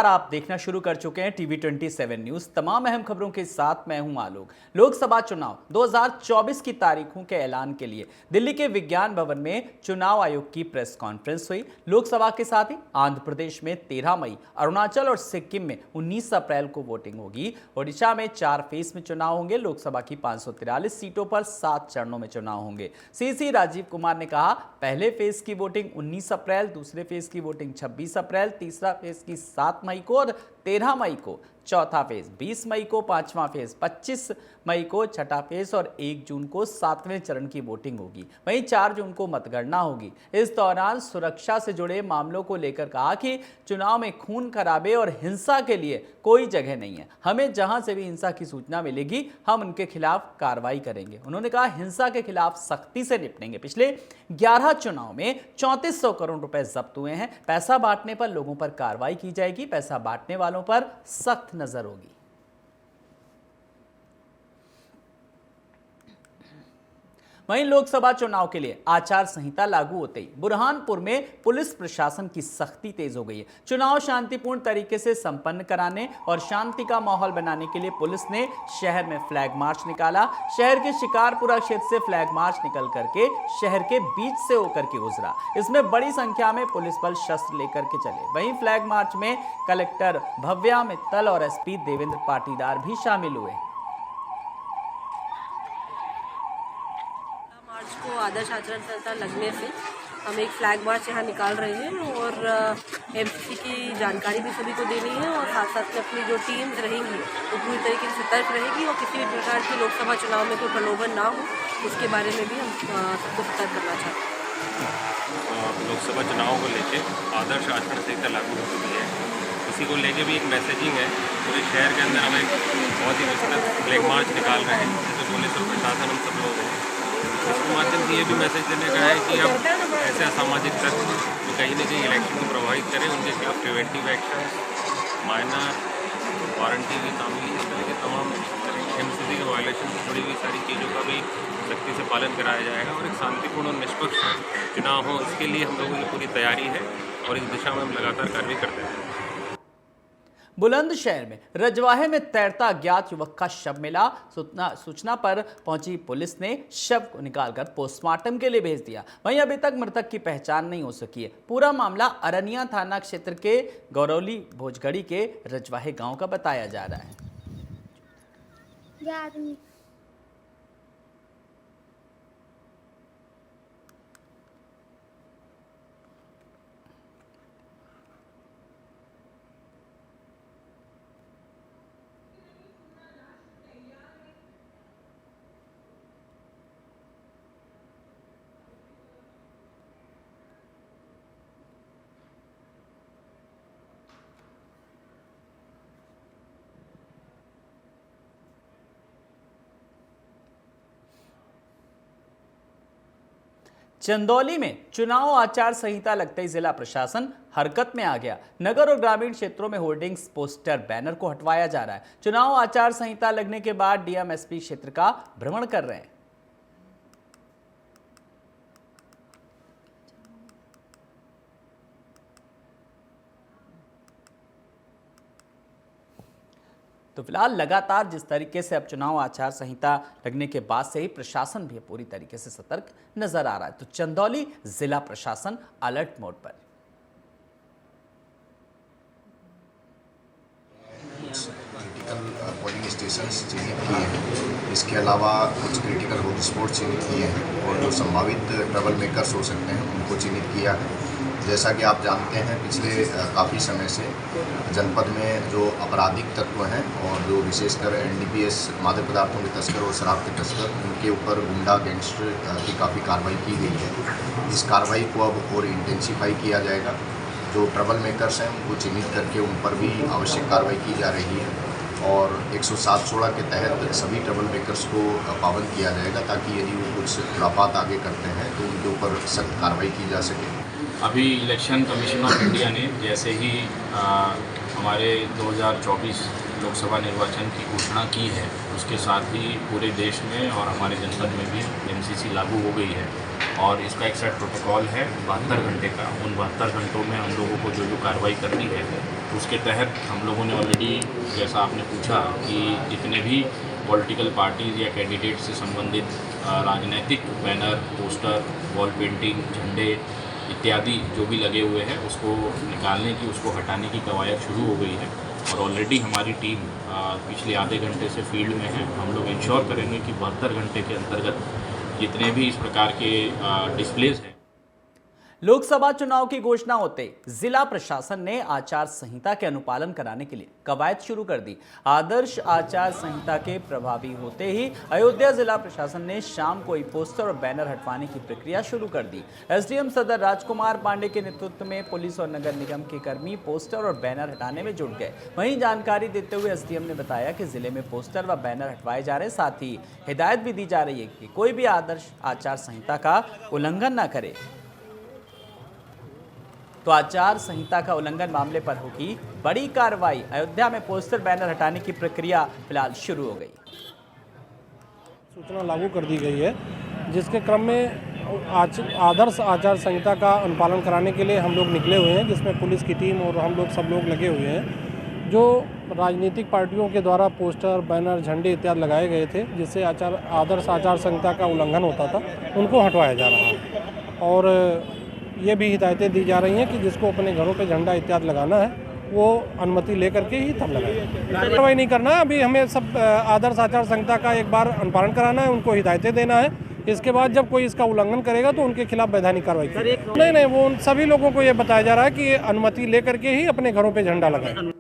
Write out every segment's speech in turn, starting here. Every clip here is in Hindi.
नमस्कार, आप देखना शुरू कर चुके हैं टीवी 27 न्यूज। तमाम अहम खबरों के साथ मैं हूं आलोक। लोकसभा चुनाव 2024 की तारीखों के ऐलान के लिए दिल्ली के विज्ञान भवन में चुनाव आयोग की प्रेस कॉन्फ्रेंस हुई। लोकसभा के साथ ही आंध्र प्रदेश में 13 मई, अरुणाचल और सिक्किम में 19 अप्रैल को वोटिंग होगी। ओडिशा में 4 फेज में चुनाव होंगे। लोकसभा की 543 सीटों पर 7 चरणों में चुनाव होंगे। सीसी राजीव कुमार ने कहा, पहले फेज की वोटिंग 19 अप्रैल, दूसरे फेज की वोटिंग 26 अप्रैल, तीसरा फेज की 7 मई को और 13 मई को, चौथा फेज 20 मई को, पांचवा फेज 25 मई को, छठा फेज और 1 जून को 7वें चरण की वोटिंग होगी। वहीं 4 जून को मतगणना होगी। इस दौरान सुरक्षा से जुड़े मामलों को लेकर कहा कि चुनाव में खून खराबे और हिंसा के लिए कोई जगह नहीं है। हमें जहां से भी हिंसा की सूचना मिलेगी, हम उनके खिलाफ कार्रवाई करेंगे। उन्होंने कहा, हिंसा के खिलाफ सख्ती से निपटेंगे। पिछले 11 चुनाव में 3400 करोड़ रुपए जब्त हुए हैं। पैसा बांटने पर लोगों पर कार्रवाई की जाएगी। पैसा बांटने वालों पर सख्त नजर होगी। वहीं लोकसभा चुनाव के लिए आचार संहिता लागू होते ही बुरहानपुर में पुलिस प्रशासन की सख्ती तेज हो गई है। चुनाव शांतिपूर्ण तरीके से संपन्न कराने और शांति का माहौल बनाने के लिए पुलिस ने शहर में फ्लैग मार्च निकाला। शहर के शिकारपुरा क्षेत्र से फ्लैग मार्च निकल करके शहर के बीच से होकर के गुजरा। इसमें बड़ी संख्या में पुलिस बल शस्त्र लेकर के चले। वहीं फ्लैग मार्च में कलेक्टर भव्या मित्तल और एसपी देवेंद्र पाटीदार भी शामिल हुए। को आदर्श आचरण संहिता लगने से हम एक फ्लैग मार्च यहाँ निकाल रहे हैं और एमसीसी की जानकारी भी सभी को देनी है और साथ साथ में अपनी जो टीम्स रहेंगी वो पूरी तरीके से सतर्क रहेगी और किसी भी प्रकार की लोकसभा चुनाव में कोई प्रलोभन ना हो, उसके बारे में भी हम सबको सतर्क करना चाहते हैं। लोकसभा चुनाव को लेके आदर्श आचरण संहिता लागू हो चुकी है। इसी को लेके भी एक मैसेजिंग है। पूरे शहर के अंदर हम एक बहुत ही विस्तृत फ्लैग मार्च निकाल रहे हैं, जिसमें पुलिस और प्रशासन हम सब लोग हैं। इसके माध्यम से ये भी मैसेज देने का है कि अब ऐसे असामाजिक तत्व जो कहीं ना कहीं इलेक्शन को प्रभावित करें, उनके खिलाफ प्रिवेंटिव एक्शन, माइनर वारंटी की तामील, इस तरह के तमाम एमसीसी के वायलेशन से जुड़ी हुई सारी चीज़ों का भी सख्ती से पालन कराया जाएगा और एक शांतिपूर्ण और निष्पक्ष चुनाव हो, इसके लिए हम लोगों की पूरी तैयारी है और इस दिशा में हम लगातार कार्रवाई करते हैं। बुलंदशहर में रजवाहे में तैरता अज्ञात युवक का शव मिला। सूचना पर पहुंची पुलिस ने शव को निकालकर पोस्टमार्टम के लिए भेज दिया। वहीं अभी तक मृतक की पहचान नहीं हो सकी है। पूरा मामला अरनिया थाना क्षेत्र के गौरौली भोजगढ़ी के रजवाहे गांव का बताया जा रहा है। चंदौली में चुनाव आचार संहिता लगते ही जिला प्रशासन हरकत में आ गया। नगर और ग्रामीण क्षेत्रों में होर्डिंग्स, पोस्टर, बैनर को हटवाया जा रहा है। चुनाव आचार संहिता लगने के बाद डीएम एसपी क्षेत्र का भ्रमण कर रहे हैं। तो फिलहाल लगातार जिस तरीके से अब चुनाव आचार संहिता लगने के बाद से ही प्रशासन भी पूरी तरीके से सतर्क नजर आ रहा है। तो चंदौली जिला प्रशासन अलर्ट मोड पर। क्रिटिकल पोलिंग स्टेशन चिन्हित किए हैं। इसके अलावा कुछ क्रिटिकल हॉटस्पॉट चिन्हित किए हैं और जो संभावित ट्रबल मेकर्स हो सकते हैं उनको चिन्हित किया है। जैसा कि आप जानते हैं, पिछले काफ़ी समय से जनपद में जो आपराधिक तत्व हैं और जो विशेषकर एनडीपीएस मादक पदार्थों के तस्कर और शराब के तस्कर, उनके ऊपर गुंडा गैंगस्टर की काफ़ी कार्रवाई की गई है। इस कार्रवाई को अब और इंटेंसिफाई किया जाएगा। जो ट्रबल मेकर्स हैं उनको चिन्हित करके उन पर भी आवश्यक कार्रवाई की जा रही है और 107-16 के तहत सभी ट्रबल मेकर्स को पाबंद किया जाएगा, ताकि यदि वो कुछ खुराफात आगे करते हैं तो उनके ऊपर सख्त कार्रवाई की जा सके। अभी इलेक्शन कमीशन ऑफ इंडिया ने जैसे ही हमारे 2024 लोकसभा निर्वाचन की घोषणा की है, उसके साथ ही पूरे देश में और हमारे जनपद में भी एमसीसी लागू हो गई है और इसका एक सेट प्रोटोकॉल है 72 घंटे का। उन 72 घंटों में हम लोगों को जो कार्रवाई करनी है उसके तहत हम लोगों ने ऑलरेडी, जैसा आपने पूछा, कि जितने भी पॉलिटिकल पार्टीज़ या कैंडिडेट से संबंधित राजनीतिक बैनर, पोस्टर, वॉल पेंटिंग, झंडे इत्यादि जो भी लगे हुए हैं उसको निकालने की, उसको हटाने की कवायद शुरू हो गई है। और ऑलरेडी हमारी टीम पिछले आधे घंटे से फील्ड में है। हम लोग इंश्योर करेंगे कि 72 घंटे के अंतर्गत जितने भी इस प्रकार के डिस्प्लेज हैं। लोकसभा चुनाव की घोषणा होते जिला प्रशासन ने आचार संहिता के अनुपालन कराने के लिए कवायद शुरू कर दी। आदर्श आचार संहिता के प्रभावी होते ही अयोध्या जिला प्रशासन ने शाम को ही पोस्टर और बैनर हटवाने की प्रक्रिया शुरू कर दी। एसडीएम सदर राजकुमार पांडे के नेतृत्व में पुलिस और नगर निगम के कर्मी पोस्टर और बैनर हटाने में जुट गए। वहीं जानकारी देते हुए एसडीएम ने बताया कि जिले में पोस्टर व बैनर हटवाए जा रहे, साथ ही हिदायत भी दी जा रही है कि कोई भी आदर्श आचार संहिता का उल्लंघन न करे। तो आचार संहिता का उल्लंघन मामले पर होगी बड़ी कार्रवाई। अयोध्या में पोस्टर बैनर हटाने की प्रक्रिया फिलहाल शुरू हो गई। सूचना लागू कर दी गई है, जिसके क्रम में आदर्श आचार संहिता का अनुपालन कराने के लिए हम लोग निकले हुए हैं, जिसमें पुलिस की टीम और हम लोग सब लोग लगे हुए हैं। जो राजनीतिक पार्टियों के द्वारा पोस्टर, बैनर, झंडे इत्यादि लगाए गए थे, जिससे आदर्श आचार संहिता का उल्लंघन होता था, उनको हटवाया जा रहा है। और ये भी हिदायतें दी जा रही हैं कि जिसको अपने घरों पे झंडा इत्यादि लगाना है वो अनुमति लेकर के ही तब लगाए। कार्रवाई नहीं करना है, अभी हमें सब आदर्श आचार संहिता का एक बार अनुपालन कराना है, उनको हिदायतें देना है। इसके बाद जब कोई इसका उल्लंघन करेगा तो उनके खिलाफ वैधानिक कार्रवाई करेंगे। नहीं, वो उन सभी लोगों को ये बताया जा रहा है कि अनुमति लेकर के ही अपने घरों पर झंडा लगाए।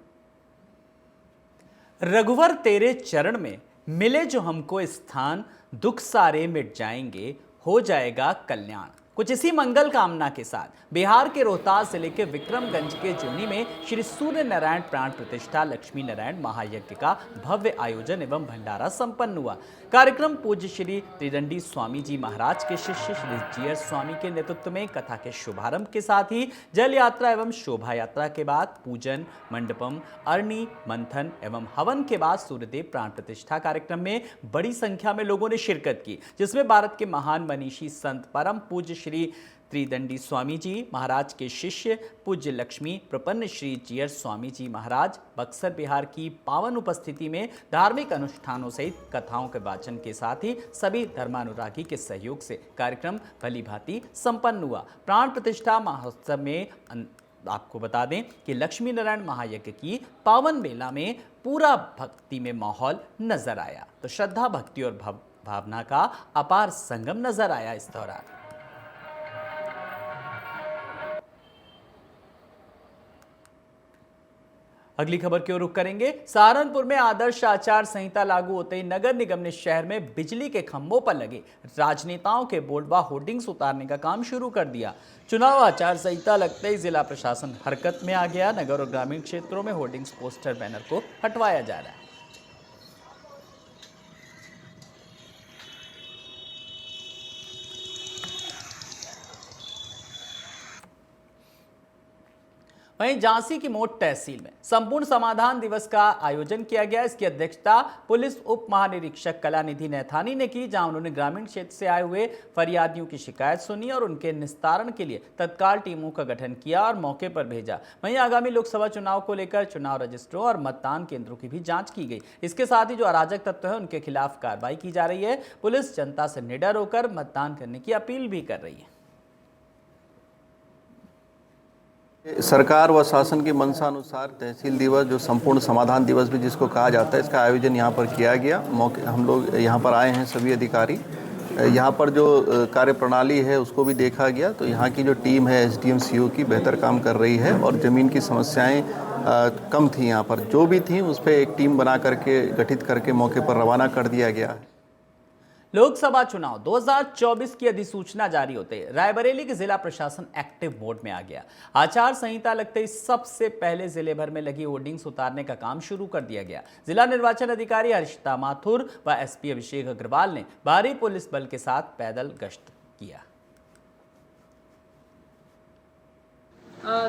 रघुवर तेरे चरण में मिले जो हमको स्थान, दुख सारे मिट जाएंगे, हो जाएगा कल्याण। कुछ इसी मंगल कामना के साथ बिहार के रोहतास जिले के विक्रमगंज के जोनी में श्री सूर्य नारायण प्राण प्रतिष्ठा लक्ष्मी नारायण महायज्ञ का भव्य आयोजन एवं भंडारा संपन्न हुआ। कार्यक्रम पूज्य श्री त्रिदंडी स्वामी जी महाराज के शिष्य श्री जीयर स्वामी के नेतृत्व में कथा के शुभारंभ के साथ ही जल यात्रा एवं शोभा यात्रा के बाद पूजन मंडपम, अरणी मंथन एवं हवन के बाद सूर्यदेव प्राण प्रतिष्ठा कार्यक्रम में बड़ी संख्या में लोगों ने शिरकत की, जिसमें भारत के महान मनीषी संत परम पूज्य श्री त्रिदंडी स्वामी जी महाराज के शिष्य पूज्य लक्ष्मी प्रपन्न श्री जीयर स्वामी जी महाराज, बक्सर बिहार की पावन उपस्थिति में धार्मिक अनुष्ठानों सहित कथाओं के वाचन के साथ ही सभी धर्मानुरागी के सहयोग से कार्यक्रम भली भांति संपन्न हुआ। प्राण प्रतिष्ठा महोत्सव में आपको बता दें कि लक्ष्मी नारायण महायज्ञ की पावन मेला में पूरा भक्ति में माहौल नजर आया। तो श्रद्धा, भक्ति और भावना का अपार संगम नजर आया इस दौरान। अगली खबर की ओर रुख करेंगे। सहारनपुर में आदर्श आचार संहिता लागू होते ही नगर निगम ने शहर में बिजली के खंभों पर लगे राजनेताओं के बोर्ड व होर्डिंग्स उतारने का काम शुरू कर दिया। चुनाव आचार संहिता लगते ही जिला प्रशासन हरकत में आ गया। नगर और ग्रामीण क्षेत्रों में होर्डिंग्स, पोस्टर, बैनर को हटवाया जा रहा है। वहीं झांसी की मोट तहसील में संपूर्ण समाधान दिवस का आयोजन किया गया। इसकी अध्यक्षता पुलिस उप महानिरीक्षक कलानिधि नैथानी ने की, जहां उन्होंने ग्रामीण क्षेत्र से आए हुए फरियादियों की शिकायत सुनी और उनके निस्तारण के लिए तत्काल टीमों का गठन किया और मौके पर भेजा। वहीं आगामी लोकसभा चुनाव को लेकर चुनाव रजिस्ट्रों और मतदान केंद्रों की भी जांच की गई। इसके साथ ही जो अराजक तत्व है उनके खिलाफ कार्रवाई की जा रही है। पुलिस जनता से निडर होकर मतदान करने की अपील भी कर रही है। सरकार व शासन की मंशा अनुसार तहसील दिवस, जो संपूर्ण समाधान दिवस भी जिसको कहा जाता है, इसका आयोजन यहाँ पर किया गया। मौके हम लोग यहाँ पर आए हैं, सभी अधिकारी। यहाँ पर जो कार्य प्रणाली है उसको भी देखा गया। तो यहाँ की जो टीम है एसडीएम सीओ की बेहतर काम कर रही है और ज़मीन की समस्याएं कम थी। यहाँ पर जो भी थी उस पर एक टीम बना करके गठित करके मौके पर रवाना कर दिया गया है। लोकसभा चुनाव 2024 की अधिसूचना जारी होते रायबरेली के जिला प्रशासन एक्टिव मोड में आ गया। आचार संहिता लगते ही सबसे पहले जिले भर में लगी होर्डिंग्स उतारने का काम शुरू कर दिया गया। जिला निर्वाचन अधिकारी हर्षिता माथुर व एसपी अभिषेक अग्रवाल ने भारी पुलिस बल के साथ पैदल गश्त किया।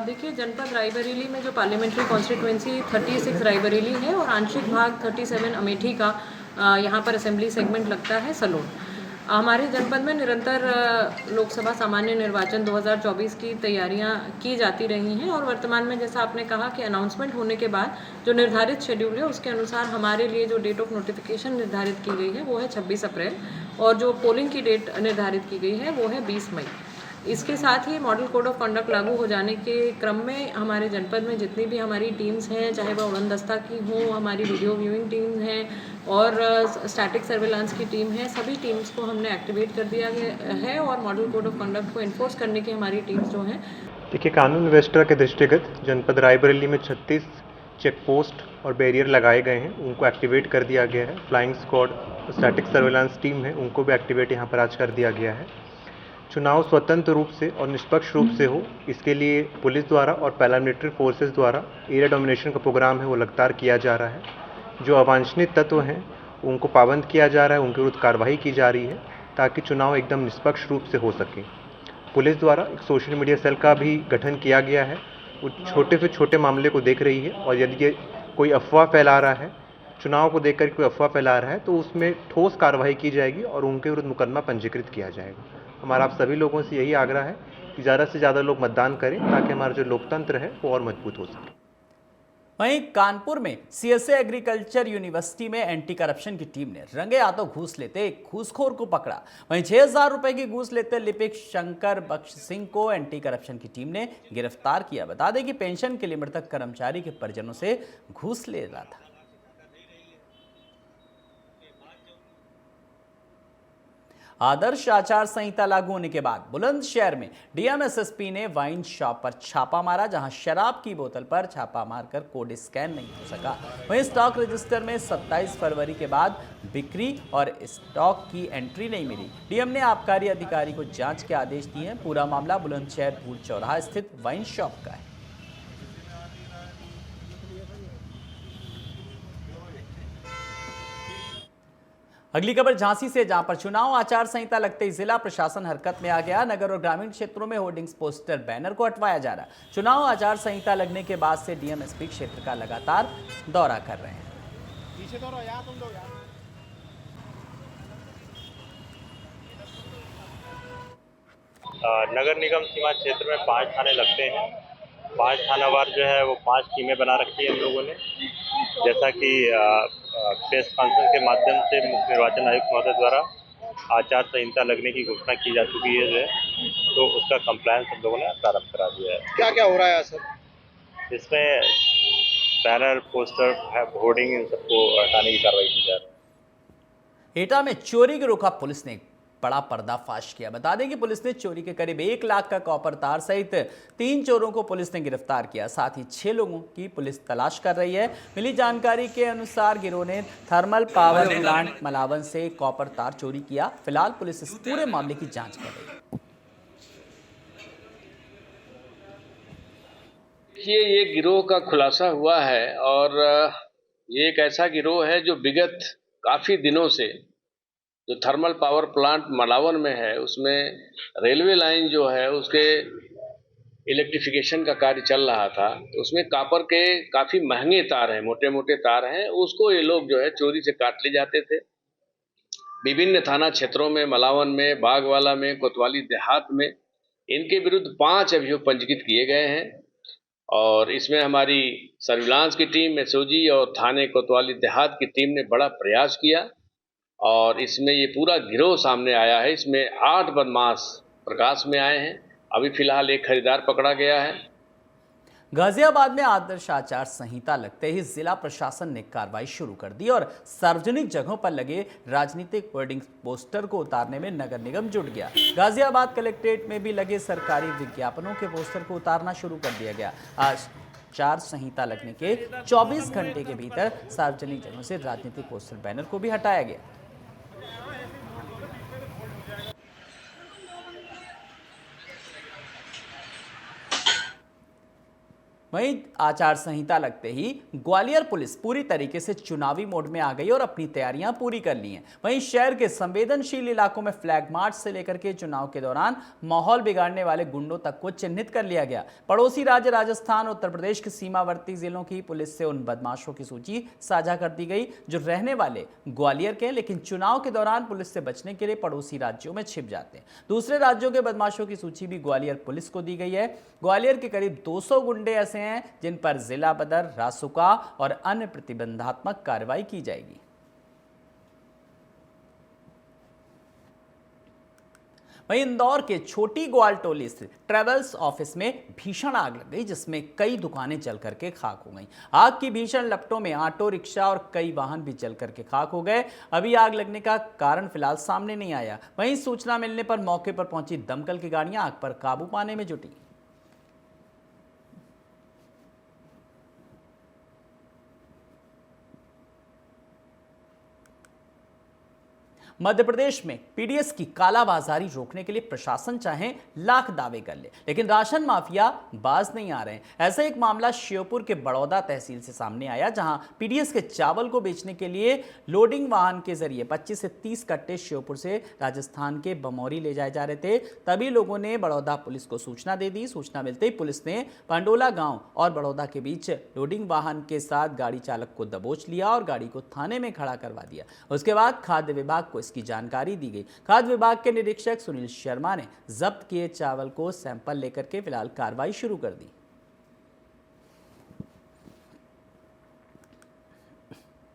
देखिए, जनपद रायबरेली में जो पार्लियामेंट्री कॉन्स्टिट्यूएंसी 36 रायबरेली है और आंशिक भाग 37 अमेठी का यहाँ पर असेंबली सेगमेंट लगता है सलोन। हमारे जनपद में निरंतर लोकसभा सामान्य निर्वाचन 2024 की तैयारियां की जाती रही हैं और वर्तमान में जैसा आपने कहा कि अनाउंसमेंट होने के बाद जो निर्धारित शेड्यूल है उसके अनुसार हमारे लिए जो डेट ऑफ नोटिफिकेशन निर्धारित की गई है वो है 26 अप्रैल और जो पोलिंग की डेट निर्धारित की गई है वो है 20 मई। इसके साथ ही मॉडल कोड ऑफ कंडक्ट लागू हो जाने के क्रम में हमारे जनपद में जितनी भी हमारी टीम्स हैं, चाहे वह उड़न दस्ता की हों, हमारी वीडियो व्यूइंग टीम हैं और स्टैटिक सर्वेलांस की टीम है, सभी टीम्स को हमने एक्टिवेट कर दिया गया है और मॉडल कोड ऑफ कंडक्ट को इन्फोर्स करने की हमारी टीम्स जो हैं। देखिए, कानून व्यवस्था के दृष्टिगत जनपद रायबरेली में 36 चेक पोस्ट और बैरियर लगाए गए हैं, उनको एक्टिवेट कर दिया गया है। Flying squad, static surveillance team है, उनको भी एक्टिवेट यहाँ पर आज कर दिया गया है। चुनाव स्वतंत्र रूप से और निष्पक्ष रूप से हो, इसके लिए पुलिस द्वारा और पैरामिलिट्री फोर्सेस द्वारा एरिया डोमिनेशन का प्रोग्राम है वो लगातार किया जा रहा है। जो अवांछनीय तत्व हैं उनको पाबंद किया जा रहा है, उनके विरुद्ध कार्रवाई की जा रही है ताकि चुनाव एकदम निष्पक्ष रूप से हो सके। पुलिस द्वारा एक सोशल मीडिया सेल का भी गठन किया गया है, वो छोटे से छोटे मामले को देख रही है और यदि ये कोई अफवाह फैला रहा है, चुनाव को देखकर कोई अफवाह फैला रहा है तो उसमें ठोस कार्रवाई की जाएगी और उनके विरुद्ध मुकदमा पंजीकृत किया जाएगा। हमारा आप सभी लोगों से यही आग्रह है कि ज़्यादा से ज़्यादा लोग मतदान करें ताकि हमारा जो लोकतंत्र है वो और मजबूत हो सके। वहीं कानपुर में सीएसए एग्रीकल्चर यूनिवर्सिटी में एंटी करप्शन की टीम ने रंगे हाथों घूस लेते एक घूसखोर को पकड़ा। वहीं 6000 रुपए की घूस लेते लिपिक शंकर बख्श सिंह को एंटी करप्शन की टीम ने गिरफ्तार किया। बता दें कि पेंशन के लिए मृतक कर्मचारी के परिजनों से घूस ले रहा था। आदर्श आचार संहिता लागू होने के बाद बुलंदशहर में डीएम एसएसपी ने वाइन शॉप पर छापा मारा, जहां शराब की बोतल पर छापा मारकर कोड स्कैन नहीं हो सका। वहीं स्टॉक रजिस्टर में 27 फरवरी के बाद बिक्री और स्टॉक की एंट्री नहीं मिली। डीएम ने आबकारी अधिकारी को जांच के आदेश दिए हैं। पूरा मामला बुलंदशहर भूल चौराहा स्थित वाइन शॉप का है। अगली खबर झांसी से, जहां पर चुनाव आचार संहिता लगते ही जिला प्रशासन हरकत में आ गया। नगर और ग्रामीण क्षेत्रों में होर्डिंग्स, पोस्टर, बैनर को हटवाया जा रहा है। चुनाव आचार संहिता लगने के बाद से डीएम एसपी क्षेत्र का लगातार दौरा कर रहे हैं। पीछे तो यार तुम लोग यार। नगर निगम सीमा क्षेत्र में 5 थाने लगते हैं। 5 थानावार जो है वो 5 टीमें बना रखी है हम लोगों ने। जैसा कि प्रेस कॉन्फ्रेंस के माध्यम से मुख्य निर्वाचन आयुक्त महोदय द्वारा आचार संहिता लगने की घोषणा की जा चुकी है, जो है तो उसका कंप्लायंस हम लोगों ने प्रारंभ करा दिया है। क्या क्या हो रहा है सर? इसमें बैनर, पोस्टर, होर्डिंग, इन सबको हटाने की कार्रवाई की जा रही है। एटा में चोरी की रोका पुलिस ने बड़ा पर्दाफाश किया। बता दें कि पुलिस ने चोरी के करीब 1 लाख का कॉपर तार सहित 3 चोरों को पुलिस ने गिरफ्तार किया। साथ ही 6 लोगों की पुलिस तलाश कर रही है। मिली जानकारी के अनुसार गिरोह ने थर्मल पावर प्लांट मलावन से कॉपर तार चोरी किया। फिलहाल पुलिस इस पूरे मामले की जांच कर रही है। ये गिरोह का खुलासा हुआ है और ये एक ऐसा गिरोह है जो विगत काफी दिनों से जो थर्मल पावर प्लांट मलावन में है उसमें रेलवे लाइन जो है उसके इलेक्ट्रिफिकेशन का कार्य चल रहा था। तो उसमें कॉपर के काफ़ी महंगे तार हैं, मोटे मोटे तार हैं, उसको ये लोग जो है चोरी से काट ले जाते थे। विभिन्न थाना क्षेत्रों में, मलावन में, बागवाला में, कोतवाली देहात में इनके विरुद्ध 5 अभियोग पंजीकृत किए गए हैं और इसमें हमारी सर्विलांस की टीम, एसओजी और थाने कोतवाली देहात की टीम ने बड़ा प्रयास किया और इसमें ये पूरा गिरोह सामने आया है। इसमें 8 बदमाश प्रकाश में आए हैं। अभी फिलहाल एक खरीदार पकड़ा गया है। गाजियाबाद में आदर्श आचार संहिता लगते ही जिला प्रशासन ने कार्रवाई शुरू कर दी और सार्वजनिक जगहों पर लगे राजनीतिक होर्डिंग पोस्टर को उतारने में नगर निगम जुट गया। गाजियाबाद कलेक्ट्रेट में भी लगे सरकारी विज्ञापनों के पोस्टर को उतारना शुरू कर दिया गया। आज आचार संहिता लगने के 24 घंटे के भीतर सार्वजनिक जगहों से राजनीतिक पोस्टर, बैनर को भी हटाया गया। वहीं आचार संहिता लगते ही ग्वालियर पुलिस पूरी तरीके से चुनावी मोड में आ गई और अपनी तैयारियां पूरी कर ली हैं। वहीं शहर के संवेदनशील इलाकों में फ्लैग मार्च से लेकर के चुनाव के दौरान माहौल बिगाड़ने वाले गुंडों तक को चिन्हित कर लिया गया। पड़ोसी राज्य राजस्थान और उत्तर प्रदेश के सीमावर्ती जिलों की पुलिस से उन बदमाशों की सूची साझा कर दी गई जो रहने वाले ग्वालियर के, लेकिन चुनाव के दौरान पुलिस से बचने के लिए पड़ोसी राज्यों में छिप जाते हैं। दूसरे राज्यों के बदमाशों की सूची भी ग्वालियर पुलिस को दी गई है। ग्वालियर के करीब 200 गुंडे ऐसे हैं जिन पर जिला बदर, रासुका और अन्य प्रतिबंधात्मक कार्रवाई की जाएगी। वहीं इंदौर के छोटी ग्वालटोली स्थित ट्रेवल्स ऑफिस में भीषण आग लग गई, जिसमें कई दुकानें जल करके खाक हो गईं। आग की भीषण लपटों में ऑटो रिक्शा और कई वाहन भी जल करके खाक हो गए। अभी आग लगने का कारण फिलहाल सामने नहीं आया। वहीं सूचना मिलने पर मौके पर पहुंची दमकल की गाड़ियां आग पर काबू पाने में जुटी। मध्य प्रदेश में पीडीएस की कालाबाजारी रोकने के लिए प्रशासन चाहे लाख दावे कर ले, लेकिन राशन माफिया बाज नहीं आ रहे हैं। ऐसा एक मामला श्योपुर के बड़ौदा तहसील से सामने आया, जहां पीडीएस के चावल को बेचने के लिए लोडिंग वाहन के जरिए 25 से 30 कट्टे श्योपुर से राजस्थान के बमौरी ले जाए जा रहे थे। तभी लोगों ने बड़ौदा पुलिस को सूचना दे दी। सूचना मिलते ही पुलिस ने पंडोला गांव और बड़ौदा के बीच लोडिंग वाहन के साथ गाड़ी चालक को दबोच लिया और गाड़ी को थाने में खड़ा करवा दिया। उसके बाद खाद्य विभाग को की जानकारी दी गई। खाद्य विभाग के निरीक्षक सुनील शर्मा ने जब्त किए चावल को सैंपल लेकर के फिलहाल कार्रवाई शुरू कर दी।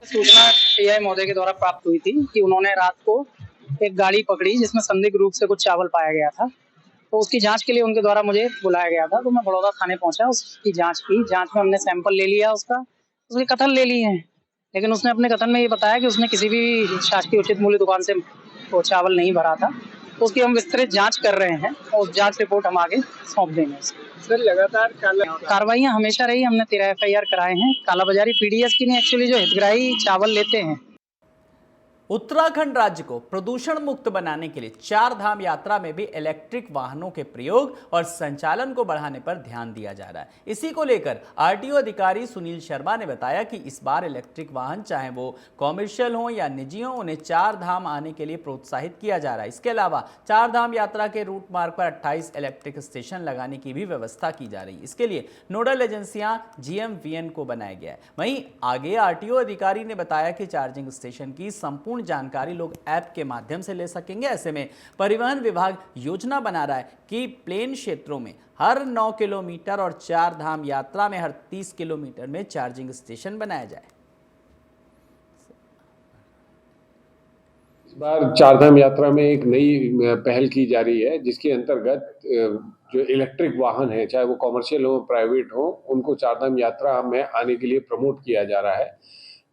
सूचना एआई महोदय के द्वारा प्राप्त हुई थी कि उन्होंने रात को एक गाड़ी पकड़ी जिसमें संदिग्ध रूप से कुछ चावल पाया गया था, तो उसकी जांच के लिए उनके द्वारा मुझे बुलाया गया था। तो मैं बड़ौदा थाने पहुंचा, उसकी जांच की। जांच में हमने सैंपल ले लिया, उसके कथन ले लिए हैं, लेकिन उसने अपने कथन में ये बताया कि उसने किसी भी शासकीय उचित मूल्य दुकान से वो चावल नहीं भरा था। तो उसकी हम विस्तृत जांच कर रहे हैं और जांच रिपोर्ट हम आगे सौंप देंगे। सर, लगातार कार्रवाइयां हमेशा रही। हमने 13 FIR कराए हैं। कालाबाजारी पीडीएस की नहीं, एक्चुअली जो हितग्राही चावल लेते हैं। उत्तराखंड राज्य को प्रदूषण मुक्त बनाने के लिए 4 धाम यात्रा में भी इलेक्ट्रिक वाहनों के प्रयोग और संचालन को बढ़ाने पर ध्यान दिया जा रहा है। इसी को लेकर आरटीओ अधिकारी सुनील शर्मा ने बताया कि इस बार इलेक्ट्रिक वाहन चाहे वो कॉमर्शियल हो या निजी हो, उन्हें 4 धाम आने के लिए प्रोत्साहित किया जा रहा है। इसके अलावा 4 धाम यात्रा के रूट मार्ग पर 28 इलेक्ट्रिक स्टेशन लगाने की भी व्यवस्था की जा रही है। इसके लिए नोडल एजेंसियां GMVN को बनाया गया है। वहीं आगे आरटीओ अधिकारी ने बताया कि चार्जिंग स्टेशन की संपूर्ण जानकारी लोग ऐप के माध्यम से ले सकेंगे। ऐसे में परिवहन विभाग योजना बना रहा है कि प्लेन क्षेत्रों में हर 9 किलोमीटर और 4 धाम यात्रा में हर 30 किलोमीटर में चार्जिंग स्टेशन बनाया जाए। इस बार 4 धाम यात्रा में एक नई पहल की जा रही है, जिसके अंतर्गत जो इलेक्ट्रिक वाहन है, चाहे वो कॉमर्शियल हो प्राइवेट हो, उनको 4 धाम यात्रा में आने के लिए प्रमोट किया जा रहा है।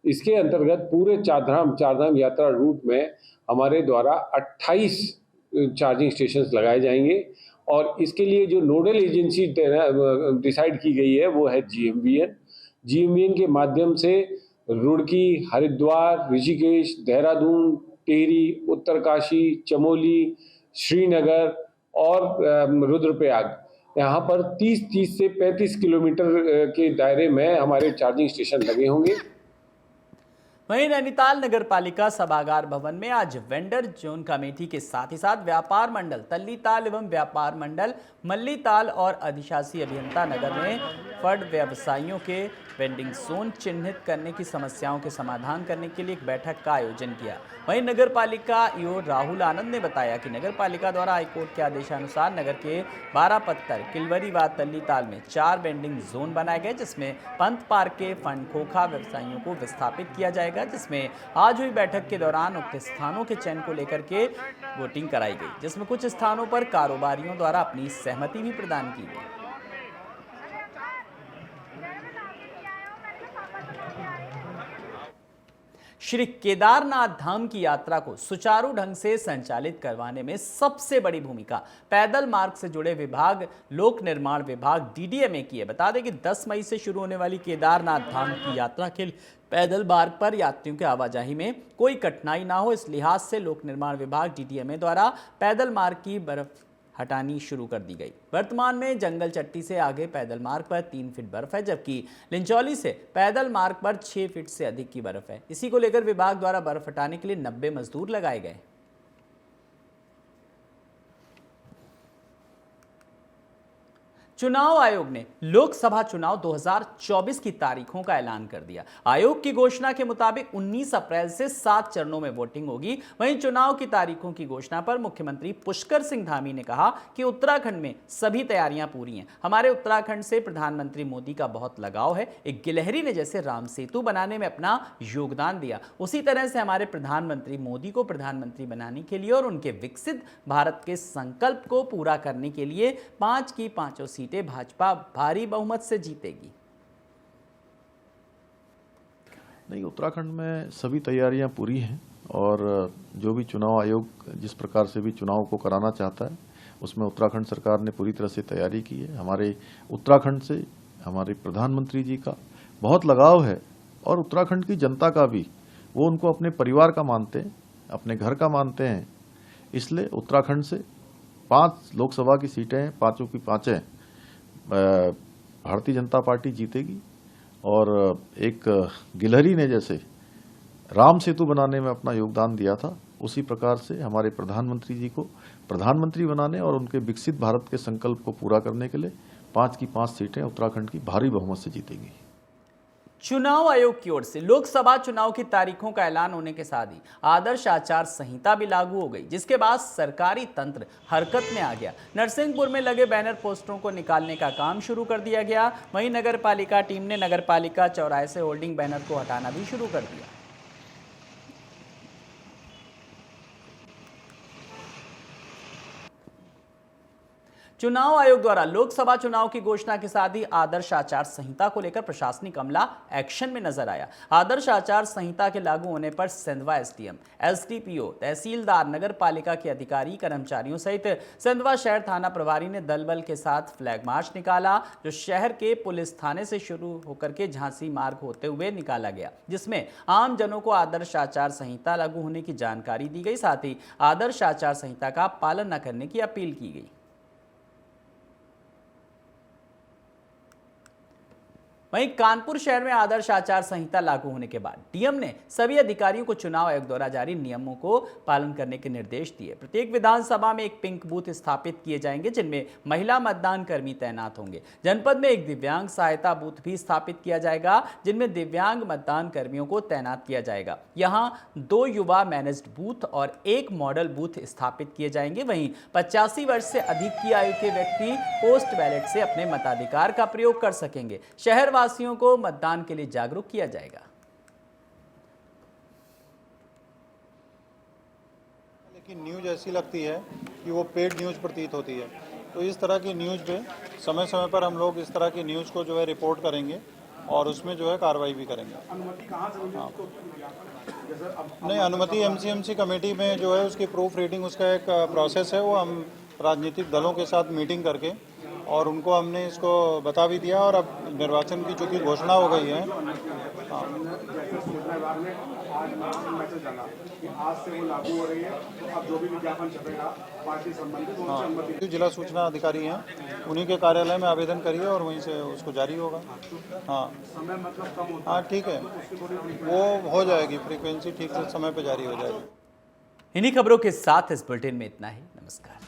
इसके अंतर्गत पूरे 4 धाम यात्रा रूट में हमारे द्वारा 28 चार्जिंग स्टेशंस लगाए जाएंगे और इसके लिए जो नोडल एजेंसी डिसाइड की गई है वो है GMVN के माध्यम से रुड़की, हरिद्वार, ऋषिकेश, देहरादून, टिहरी, उत्तरकाशी, चमोली, श्रीनगर और रुद्रप्रयाग, यहाँ पर 30 से 35 किलोमीटर के दायरे में हमारे चार्जिंग स्टेशन लगे होंगे। वहीं नैनीताल नगर पालिका सभागार भवन में आज वेंडर जोन कमेटी के साथ ही साथ व्यापार मंडल तल्लीताल एवं व्यापार मंडल मल्लीताल और अधिशासी अभियंता नगर में फड व्यवसायियों के वेंडिंग जोन चिन्हित करने की समस्याओं के समाधान करने के लिए एक बैठक का आयोजन किया। वहीं नगर पालिका ईओ राहुल आनंद ने बताया कि नगर पालिका द्वारा हाईकोर्ट के आदेशानुसार नगर के 12 पत्थर किलवरी व तल्लीताल में 4 वेंडिंग जोन बनाए गए, जिसमें पंथ पार्क के फंड खोखा व्यवसायियों को विस्थापित किया जाएगा। जिसमें आज हुई बैठक के दौरान उक्त स्थानों के चयन को लेकर के वोटिंग कराई गई, जिसमें कुछ स्थानों पर कारोबारियों द्वारा अपनी सहमति भी प्रदान की गई। श्री केदारनाथ धाम की यात्रा को सुचारू ढंग से संचालित करवाने में सबसे बड़ी भूमिका पैदल मार्ग से जुड़े विभाग लोक निर्माण विभाग DDMA की है। बता दें कि 10 मई से शुरू होने वाली केदारनाथ धाम की यात्रा के लिए पैदल मार्ग पर यात्रियों के आवाजाही में कोई कठिनाई ना हो, इस लिहाज से लोक निर्माण विभाग DDMA द्वारा पैदल मार्ग की हटानी शुरू कर दी गई। वर्तमान में जंगल चट्टी से आगे पैदल मार्ग पर 3 फीट बर्फ है, जबकि लिंचौली से पैदल मार्ग पर 6 फीट से अधिक की बर्फ है। इसी को लेकर विभाग द्वारा बर्फ हटाने के लिए 90 मजदूर लगाए गए। चुनाव आयोग ने लोकसभा चुनाव 2024 की तारीखों का ऐलान कर दिया। आयोग की घोषणा के मुताबिक 19 अप्रैल से 7 चरणों में वोटिंग होगी। वहीं चुनाव की तारीखों की घोषणा पर मुख्यमंत्री पुष्कर सिंह धामी ने कहा कि उत्तराखंड में सभी तैयारियां पूरी हैं। हमारे उत्तराखंड से प्रधानमंत्री मोदी का बहुत लगाव है। एक गिलहरी ने जैसे राम सेतु बनाने में अपना योगदान दिया, उसी तरह से हमारे प्रधानमंत्री मोदी को प्रधानमंत्री बनाने के लिए और उनके विकसित भारत के संकल्प को पूरा करने के लिए 5 की 5 सीटें भाजपा भारी बहुमत से जीतेगी। नहीं, उत्तराखंड में सभी तैयारियां पूरी हैं और जो भी चुनाव आयोग जिस प्रकार से भी चुनाव को कराना चाहता है उसमें उत्तराखंड सरकार ने पूरी तरह से तैयारी की है। हमारे उत्तराखंड से हमारे प्रधानमंत्री जी का बहुत लगाव है और उत्तराखंड की जनता का भी। वो उनको अपने परिवार का मानते हैं, अपने घर का मानते हैं। इसलिए उत्तराखंड से 5 लोकसभा की सीटें, 5 की 5 भारतीय जनता पार्टी जीतेगी। और एक गिलहरी ने जैसे राम सेतु बनाने में अपना योगदान दिया था, उसी प्रकार से हमारे प्रधानमंत्री जी को प्रधानमंत्री बनाने और उनके विकसित भारत के संकल्प को पूरा करने के लिए 5 की 5 सीटें उत्तराखंड की भारी बहुमत से जीतेगी। चुनाव आयोग की ओर से लोकसभा चुनाव की तारीखों का ऐलान होने के साथ ही आदर्श आचार संहिता भी लागू हो गई, जिसके बाद सरकारी तंत्र हरकत में आ गया। नरसिंहपुर में लगे बैनर पोस्टरों को निकालने का काम शुरू कर दिया गया। वहीं नगरपालिका टीम ने नगरपालिका चौराहे से होल्डिंग बैनर को हटाना भी शुरू कर दिया। चुनाव आयोग द्वारा लोकसभा चुनाव की घोषणा के साथ ही आदर्श आचार संहिता को लेकर प्रशासनिक अमला एक्शन में नजर आया। आदर्श आचार संहिता के लागू होने पर सेंधवा एसडीएम, एसडीपीओ, तहसीलदार, नगर पालिका के अधिकारी, कर्मचारियों सहित सेंधवा शहर थाना प्रभारी ने दल बल के साथ फ्लैग मार्च निकाला, जो शहर के पुलिस थाने से शुरू होकर के झांसी मार्ग होते हुए निकाला गया, जिसमें आम जनों को आदर्श आचार संहिता लागू होने की जानकारी दी गई। साथ ही आदर्श आचार संहिता का पालन न करने की अपील की गई। वहीं कानपुर शहर में आदर्श आचार संहिता लागू होने के बाद डीएम ने सभी अधिकारियों को चुनाव आयोग द्वारा जारी नियमों को पालन करने के निर्देश दिए। प्रत्येक विधानसभा में एक पिंक बूथ स्थापित किए जाएंगे, जिनमें महिला मतदान कर्मी तैनात होंगे। जनपद में एक दिव्यांग सहायता बूथ भी स्थापित किया जाएगा, जिनमें दिव्यांग मतदान कर्मियों को तैनात किया जाएगा। यहाँ 2 युवा मैनेज्ड बूथ और 1 मॉडल बूथ स्थापित किए जाएंगे। वहीं 85 वर्ष से अधिक की आयु के व्यक्ति पोस्ट बैलेट से अपने मताधिकार का प्रयोग कर सकेंगे। शहर वासियों को मतदान के लिए जागरूक किया जाएगा। लेकिन न्यूज़ ऐसी लगती है कि वो पेड न्यूज़ प्रतीत होती है, तो इस तरह की न्यूज़ पे समय समय पर हम लोग इस तरह की न्यूज़ को जो है रिपोर्ट करेंगे और उसमें जो है कार्रवाई भी करेंगे। अनुमति कहाँ से मिली? नहीं, अनुमति एमसीएमसी कमेटी में जो है उसकी प्रूफ रीडिंग, उसका एक प्रोसेस है, वो हम राजनीतिक दलों के साथ मीटिंग करके और उनको हमने इसको बता भी दिया। और अब निर्वाचन की चूँकि घोषणा हो गई है, जिला सूचना अधिकारी हैं, उन्हीं के कार्यालय में आवेदन करिए और वहीं से उसको जारी होगा। हाँ ठीक है, वो हो जाएगी, फ्रीक्वेंसी ठीक से समय पे जारी हो जाएगी। इन्हीं खबरों के साथ इस बुलेटिन में इतना ही। नमस्कार।